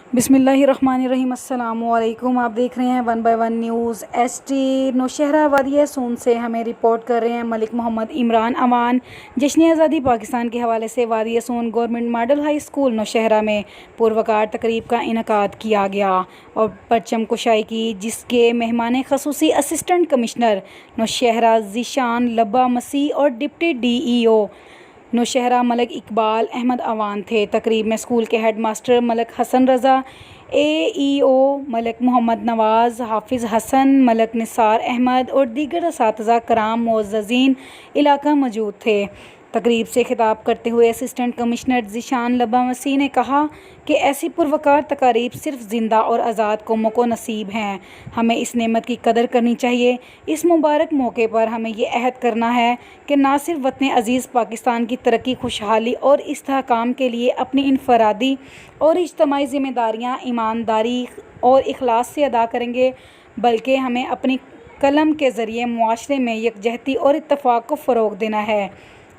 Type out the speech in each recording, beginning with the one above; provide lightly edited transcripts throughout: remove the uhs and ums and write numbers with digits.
बिस्मिल्लाहिर्रहमानिर्रहीम। अस्सलामुअलैकुम। आप देख रहे हैं 1 बाय 1 न्यूज़ एसटी। नौशहरा वादिया सून से हमें रिपोर्ट कर रहे हैं मलिक मोहम्मद इमरान अवान। जश्न आज़ादी पाकिस्तान के हवाले से वादिया Soon government model high school Nowshera में पुरवकार तकरीब का इनकाद किया गया और परचम कुशाई की, जिसके मेहमान खसूसी असिस्टेंट कमिश्नर नौशहरा ज़ीशान लब्बा मसीह और डिप्टी DEO नौशहरा मलिक इकबाल अहमद अवान थे। तकरीब में स्कूल के हेड मास्टर मलिक हसन रज़ा, AEO मलिक मोहम्मद नवाज़, हाफिज़ हसन, मलिक निसार अहमद और दीगर असातिज़ा कराम मुअज़्ज़ज़ीन इलाका मौजूद थे। तकरीब से खिताब करते हुए असिस्टेंट कमिश्नर ज़ीशान लब्बा मसीह ने कहा कि ऐसी पुरवकार तकारीब सिर्फ ज़िंदा और आज़ाद कौमों को नसीब हैं। हमें इस नेमत की कदर करनी चाहिए। इस मुबारक मौके पर हमें ये अहद करना है कि ना सिर्फ वतन अज़ीज़ पाकिस्तान की तरक्की, खुशहाली और इस्तेहकाम के लिए अपनी इनफरादी और इज्तमाई ज़िम्मेदारियाँ ईमानदारी और इखलास से अदा करेंगे, बल्कि हमें अपनी कलम के ज़रिए मुआशरे में यकजहती और इत्तफ़ाक़ को फ़रोग़ देना है।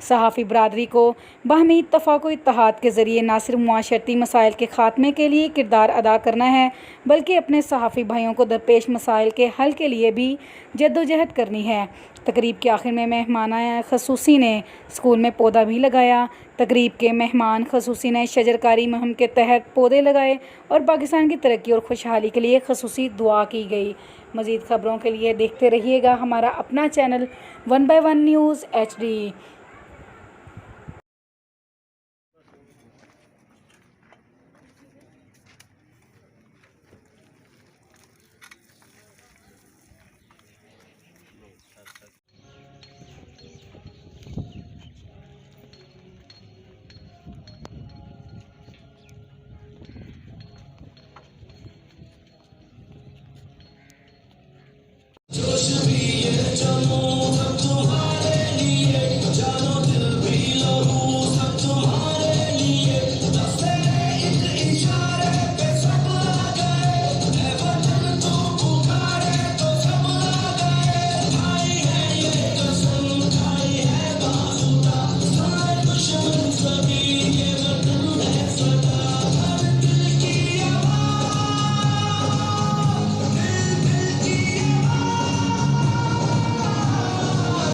सहाफ़ी बरदरी को बाहमी इत्तफ़ाक़ व इत्तेहाद के ज़रिए ना सिर्फ मुआशरती मसाइल के ख़ात्मे के लिए किरदार अदा करना है, बल्कि अपने सहाफ़ी भाइयों को दरपेश मसाइल के हल के लिए भी जद्दोजहद करनी है। तकरीब के आखिर में मेहमान खसूसी ने स्कूल में पौधा भी लगाया। तकरीब के मेहमान खसूसी ने शजरकारी मुहिम के तहत पौधे लगाए और पाकिस्तान की तरक्की और खुशहाली के लिए खसूसी दुआ की गई। मज़ीद ख़बरों के लिए देखते रहिएगा हमारा अपना चैनल 1 बाय 1 न्यूज़ HD। जोश भी है जमो हम तुम्हारे